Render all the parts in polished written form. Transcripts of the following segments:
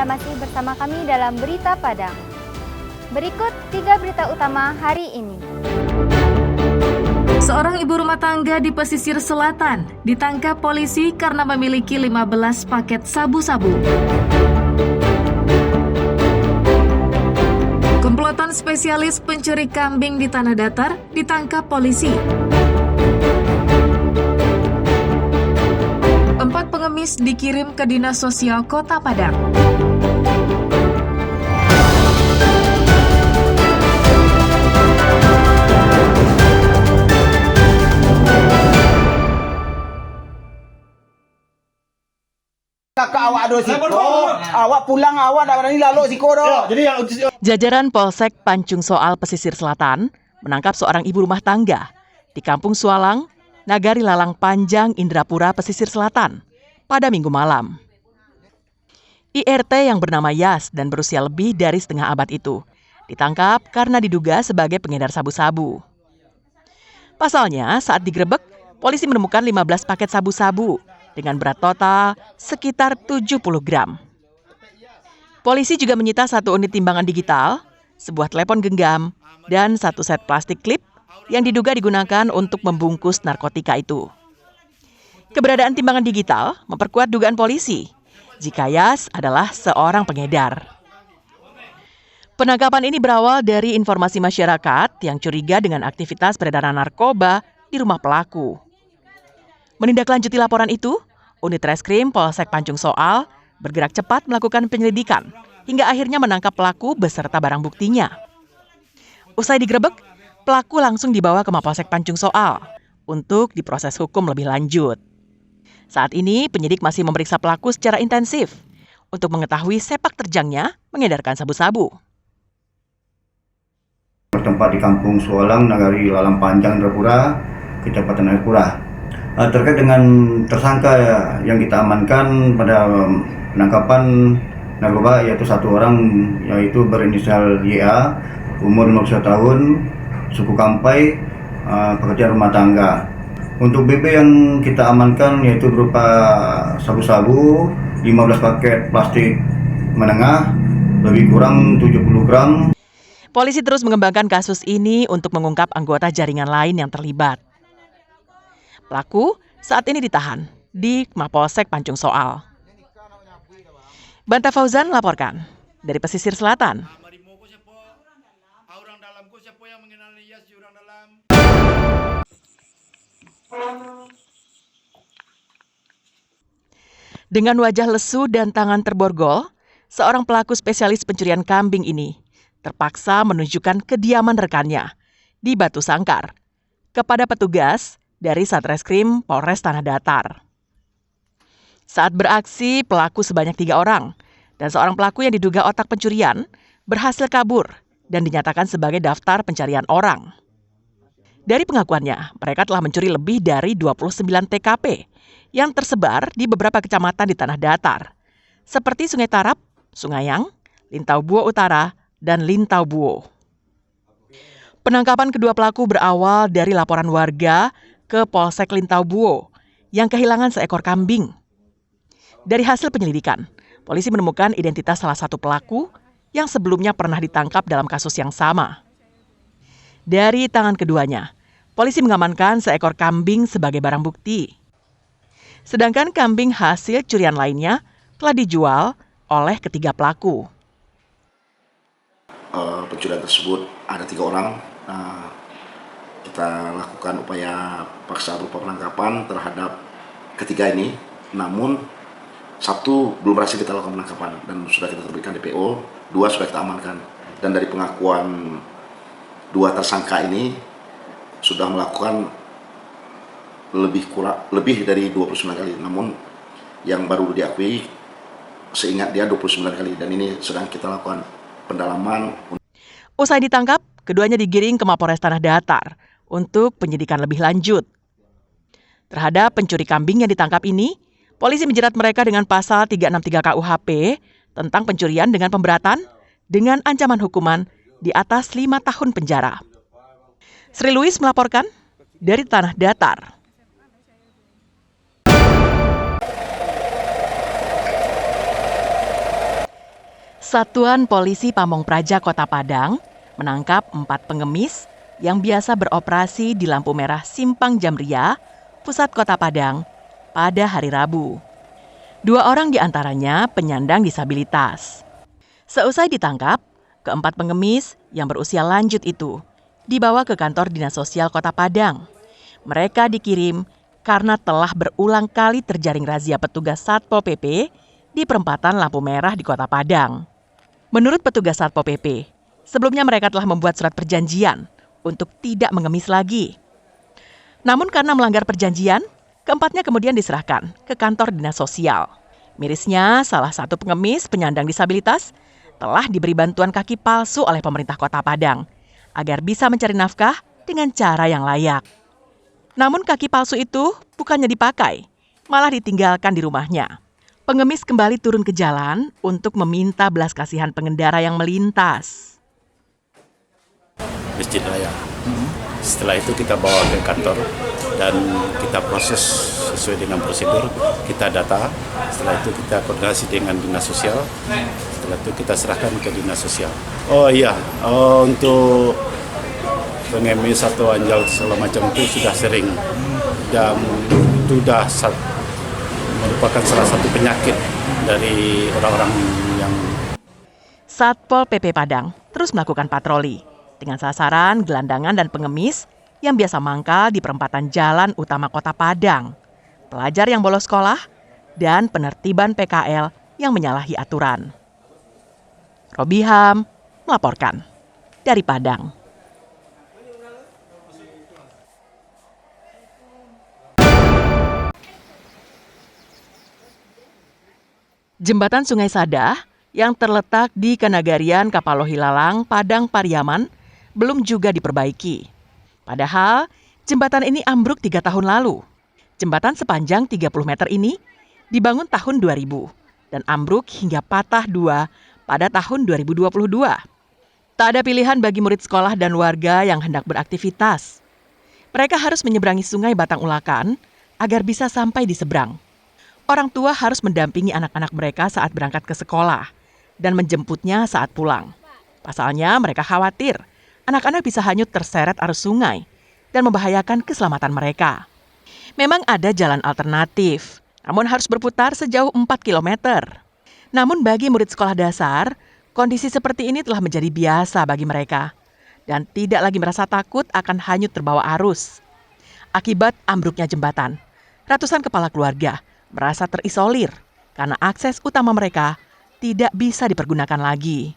Anda masih bersama kami dalam Berita Padang. Berikut 3 berita utama hari ini. Seorang ibu rumah tangga di pesisir selatan ditangkap polisi karena memiliki 15 paket sabu-sabu. Komplotan spesialis pencuri kambing di tanah datar ditangkap polisi. 4 pengemis dikirim ke Dinas Sosial Kota Padang. Kakak awak ada siko, awak pulang awak dah berani lalu siko dah. Jajaran Polsek Pancung Soal Pesisir Selatan menangkap seorang ibu rumah tangga di Kampung Sualang, Nagari Lalang Panjang, Indrapura, Pesisir Selatan pada Minggu malam. IRT yang bernama Yas dan berusia lebih dari setengah abad itu ditangkap karena diduga sebagai pengedar sabu-sabu. Pasalnya, saat digerebek, polisi menemukan 15 paket sabu-sabu dengan berat total sekitar 70 gram. Polisi juga menyita 1 unit timbangan digital, sebuah telepon genggam, dan 1 set plastik klip yang diduga digunakan untuk membungkus narkotika itu. Keberadaan timbangan digital memperkuat dugaan polisi jika Yas adalah seorang pengedar. Penangkapan ini berawal dari informasi masyarakat yang curiga dengan aktivitas peredaran narkoba di rumah pelaku. Menindaklanjuti laporan itu, unit reskrim Polsek Pancung Soal bergerak cepat melakukan penyelidikan hingga akhirnya menangkap pelaku beserta barang buktinya. Usai digerebek, pelaku langsung dibawa ke Mapolsek Pancung Soal untuk diproses hukum lebih lanjut. Saat ini, penyidik masih memeriksa pelaku secara intensif untuk mengetahui sepak terjangnya mengedarkan sabu-sabu. Bertempat di Kampung Sualang, Nagari Lalang Panjang, Indrapura, Kecamatan Indrapura. Terkait dengan tersangka yang kita amankan pada penangkapan narkoba, yaitu 1 orang yaitu berinisial YA, umur 51 tahun, suku Kampai, pekerja rumah tangga. Untuk BB yang kita amankan yaitu berupa sabu-sabu, 15 paket plastik menengah, lebih kurang 70 gram. Polisi terus mengembangkan kasus ini untuk mengungkap anggota jaringan lain yang terlibat. Pelaku saat ini ditahan di Mapolsek Pancung Soal. Banta Fauzan melaporkan dari Pesisir Selatan. Dengan wajah lesu dan tangan terborgol, seorang pelaku spesialis pencurian kambing ini terpaksa menunjukkan kediaman rekannya di Batu Sangkar kepada petugas dari Satreskrim Polres Tanah Datar. Saat beraksi, pelaku sebanyak 3 orang dan seorang pelaku yang diduga otak pencurian berhasil kabur dan dinyatakan sebagai daftar pencarian orang. Dari pengakuannya, mereka telah mencuri lebih dari 29 TKP yang tersebar di beberapa kecamatan di Tanah Datar, seperti Sungai Tarap, Sungayang, Lintau Buo Utara, dan Lintau Buo. Penangkapan kedua pelaku berawal dari laporan warga ke Polsek Lintau Buo yang kehilangan seekor kambing. Dari hasil penyelidikan, polisi menemukan identitas salah satu pelaku yang sebelumnya pernah ditangkap dalam kasus yang sama. Dari tangan keduanya, polisi mengamankan seekor kambing sebagai barang bukti. Sedangkan kambing hasil curian lainnya telah dijual oleh ketiga pelaku. Pencurian tersebut ada 3 orang. Kita lakukan upaya paksa berupa penangkapan terhadap ketiga ini, namun 1 belum berhasil kita lakukan penangkapan dan sudah kita terbitkan DPO, 2 sudah kita amankan. Dan dari pengakuan 2 tersangka ini sudah melakukan lebih dari 29 kali, namun yang baru diakui seingat dia 29 kali, dan ini sedang kita lakukan pendalaman. Usai ditangkap, keduanya digiring ke Mapolres Tanah Datar untuk penyidikan lebih lanjut. Terhadap pencuri kambing yang ditangkap ini, polisi menjerat mereka dengan pasal 363 KUHP tentang pencurian dengan pemberatan dengan ancaman hukuman di atas 5 tahun penjara. Sri Louis melaporkan dari Tanah Datar. Satuan Polisi Pamong Praja Kota Padang menangkap 4 pengemis yang biasa beroperasi di lampu merah Simpang Jamria, pusat Kota Padang, pada hari Rabu. 2 orang diantaranya penyandang disabilitas. Seusai ditangkap, ke-4 pengemis yang berusia lanjut itu dibawa ke kantor Dinas Sosial Kota Padang. Mereka dikirim karena telah berulang kali terjaring razia petugas Satpol PP di perempatan lampu merah di Kota Padang. Menurut petugas Satpol PP, sebelumnya mereka telah membuat surat perjanjian untuk tidak mengemis lagi. Namun karena melanggar perjanjian, keempatnya kemudian diserahkan ke kantor Dinas Sosial. Mirisnya, salah satu pengemis penyandang disabilitas telah diberi bantuan kaki palsu oleh pemerintah Kota Padang agar bisa mencari nafkah dengan cara yang layak. Namun kaki palsu itu bukannya dipakai, malah ditinggalkan di rumahnya. Pengemis kembali turun ke jalan untuk meminta belas kasihan pengendara yang melintas. Masjid Raya. Setelah itu kita bawa ke kantor dan kita proses sesuai dengan prosedur, kita data. Setelah itu kita koordinasi dengan Dinas Sosial. Setelah itu kita serahkan ke Dinas Sosial. Untuk pengemis atau anjal segala macam itu sudah sering dan sudah merupakan salah satu penyakit dari orang-orang yang... Satpol PP Padang terus melakukan patroli dengan sasaran gelandangan dan pengemis yang biasa mangkal di perempatan jalan utama Kota Padang, pelajar yang bolos sekolah, dan penertiban PKL yang menyalahi aturan. Robiham melaporkan dari Padang. Jembatan Sungai Sadah yang terletak di Kenagarian Kapalohilalang, Padang Pariaman belum juga diperbaiki. Padahal jembatan ini ambruk 3 tahun lalu. Jembatan sepanjang 30 meter ini dibangun tahun 2000 dan ambruk hingga patah 2 pada tahun 2022. Tak ada pilihan bagi murid sekolah dan warga yang hendak beraktivitas. Mereka harus menyeberangi Sungai Batang Ulakan agar bisa sampai di seberang. Orang tua harus mendampingi anak-anak mereka saat berangkat ke sekolah dan menjemputnya saat pulang. Pasalnya mereka khawatir anak-anak bisa hanyut terseret arus sungai dan membahayakan keselamatan mereka. Memang ada jalan alternatif, namun harus berputar sejauh 4 km. Namun bagi murid sekolah dasar, kondisi seperti ini telah menjadi biasa bagi mereka dan tidak lagi merasa takut akan hanyut terbawa arus. Akibat ambruknya jembatan, ratusan kepala keluarga merasa terisolir karena akses utama mereka tidak bisa dipergunakan lagi.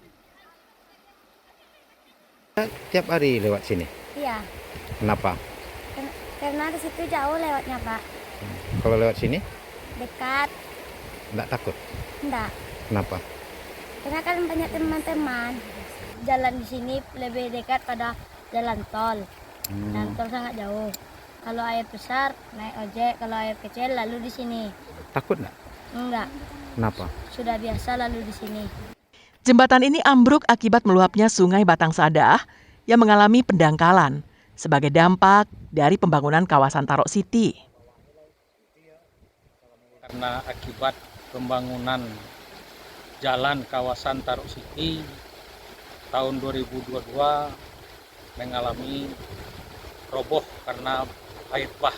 Tiap hari lewat sini? Iya, Kenapa? karena ke situ jauh lewatnya, Pak. Kalau lewat sini, Dekat, enggak takut? enggak. Kenapa? Karena kan banyak teman-teman. Jalan di sini lebih dekat pada jalan tol. Dan tol sangat jauh. Kalau air besar, naik ojek. Kalau air kecil, lalu di sini. Takut enggak? Enggak, Kenapa? sudah biasa lalu di sini. Jembatan ini ambruk akibat meluapnya Sungai Batang Sadah yang mengalami pendangkalan sebagai dampak dari pembangunan kawasan Tarok City. Karena akibat pembangunan jalan kawasan Tarok City tahun 2022 mengalami roboh karena air bah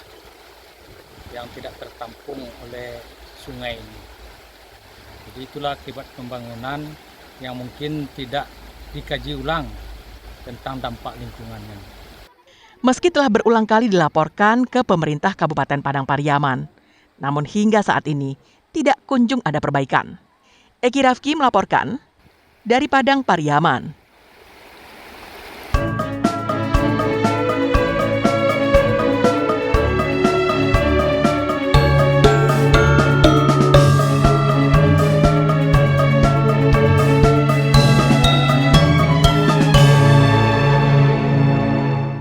yang tidak tertampung oleh sungai ini. Jadi itulah akibat pembangunan yang mungkin tidak dikaji ulang tentang dampak lingkungannya. Meski telah berulang kali dilaporkan ke pemerintah Kabupaten Padang Pariaman, namun hingga saat ini tidak kunjung ada perbaikan. Eki Rafki melaporkan dari Padang Pariaman.